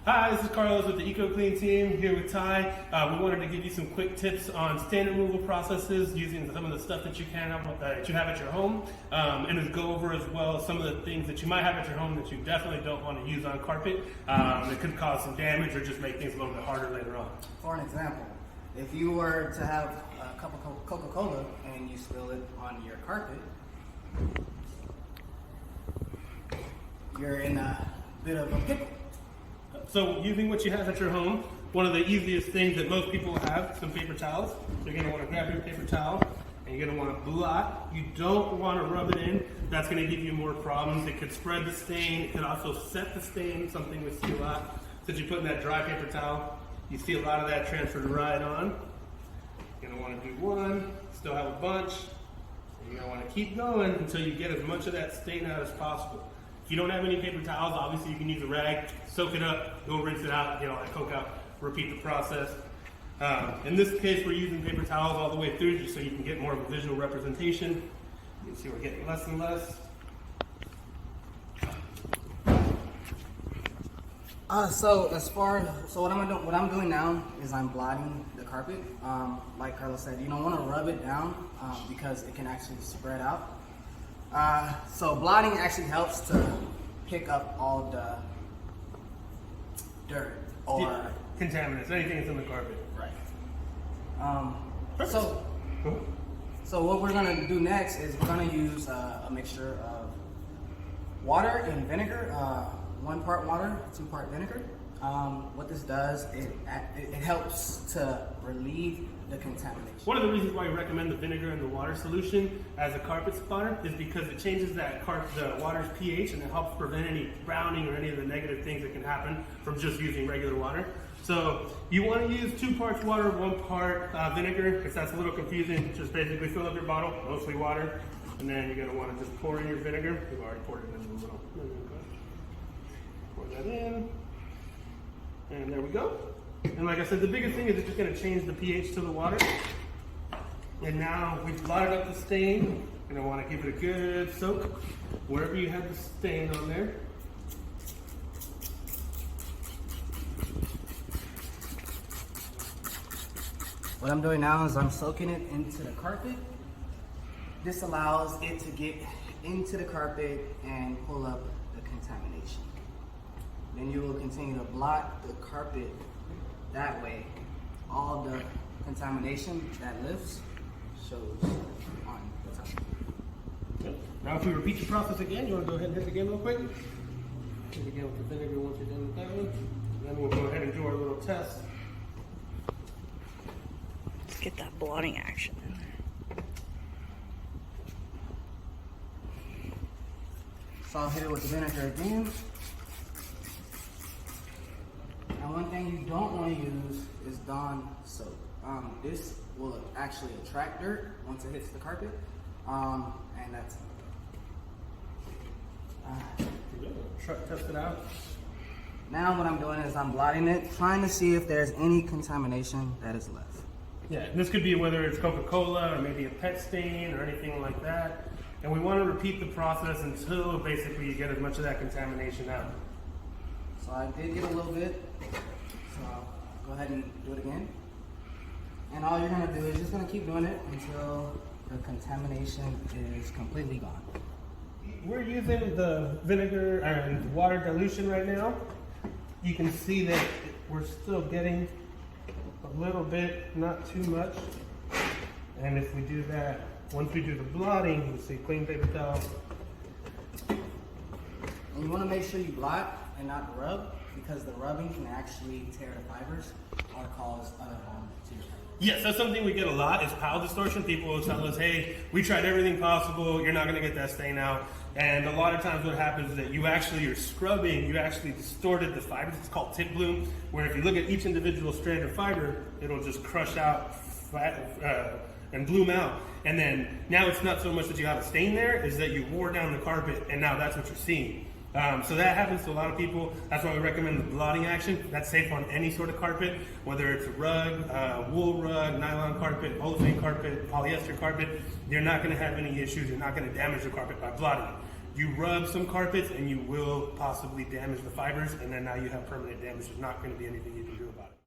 Hi, this is Carlos with the EcoClean team here with Ty. We wanted to give you some quick tips on stain removal processes using some of the stuff that you have at your home, and to go over as well some of the things that you might have at your home that you definitely don't want to use on carpet. That could cause some damage or just make things a little bit harder later on. For an example, if you were to have a cup of Coca-Cola and you spill it on your carpet, you're in a bit of a pickle. So using what you have at your home, one of the easiest things that most people have, some paper towels. So you're going to want to grab your paper towel and you're going to want to blot. You don't want to rub it in. That's going to give you more problems. It could spread the stain. It could also set the stain, something we see a lot. Since you put in that dry paper towel, you see a lot of that transferred right on. You're going to want to do one, still have a bunch. And you're going to want to keep going until you get as much of that stain out as possible. If you don't have any paper towels, obviously you can use a rag, soak it up, go rinse it out, get all that coke out, repeat the process. In this case, we're using paper towels all the way through just so you can get more of a visual representation. You can see we're getting less and less. So what I'm doing now is I'm blotting the carpet. Like Carlos said, you don't want to rub it down because it can actually spread out. So blotting actually helps to pick up all the dirt or contaminants, anything that's in the carpet. Right. So what we're gonna do next is we're gonna use a mixture of water and vinegar, 1 part water, 2 part vinegar. What this does, it helps to relieve the contamination. One of the reasons why we recommend the vinegar and the water solution as a carpet spotter is because it changes the water's pH and it helps prevent any browning or any of the negative things that can happen from just using regular water. So you want to use 2 parts water, 1 part vinegar. If that's a little confusing, just basically fill up your bottle, mostly water, and then you're going to want to just pour in your vinegar. We've already poured it in a little. Pour that in. And there we go. And like I said, the biggest thing is it's just going to change the pH to the water. And now we've blotted up the stain. You're going to want to give it a good soak wherever you have the stain on there. What I'm doing now is I'm soaking it into the carpet. This allows it to get into the carpet and pull up the contamination. Then you will continue to blot the carpet. That way, all the contamination that lifts shows on the top. Okay. Now if we repeat the process again, you want to go ahead and hit it again real quick? Hit it again with the vinegar once you're done with that one. And then we'll go ahead and do our little test. Let's get that blotting action in there. So I'll hit it with the vinegar again. Now one thing you don't want to use is Dawn soap. This will actually attract dirt once it hits the carpet, and that's Test it out. Now what I'm doing is I'm blotting it, trying to see if there's any contamination that is left. Yeah, this could be whether it's Coca-Cola or maybe a pet stain or anything like that. And we want to repeat the process until basically you get as much of that contamination out. So I did get a little bit, so I'll go ahead and do it again. And all you're going to do is just going to keep doing it until the contamination is completely gone. We're using the vinegar and water dilution right now. You can see that we're still getting a little bit, not too much. And if we do that, once we do the blotting, you see clean paper towel. And you want to make sure you blot and not rub, because the rubbing can actually tear the fibers or cause other harm to your carpet. Yes, that's something we get a lot is pile distortion. People will tell us, hey, we tried everything possible, you're not going to get that stain out. And a lot of times what happens is that you're scrubbing, you actually distorted the fibers. It's called tip bloom, where if you look at each individual strand of fiber, it'll just crush out and bloom out. And then now it's not so much that you have a stain there, is that you wore down the carpet and now that's what you're seeing. So that happens to a lot of people. That's why we recommend the blotting action. That's safe on any sort of carpet, whether it's a rug, wool rug, nylon carpet, polyethylene carpet, polyester carpet. You're not going to have any issues. You're not going to damage the carpet by blotting it. You rub some carpets and you will possibly damage the fibers, and then now you have permanent damage. There's not going to be anything you can do about it.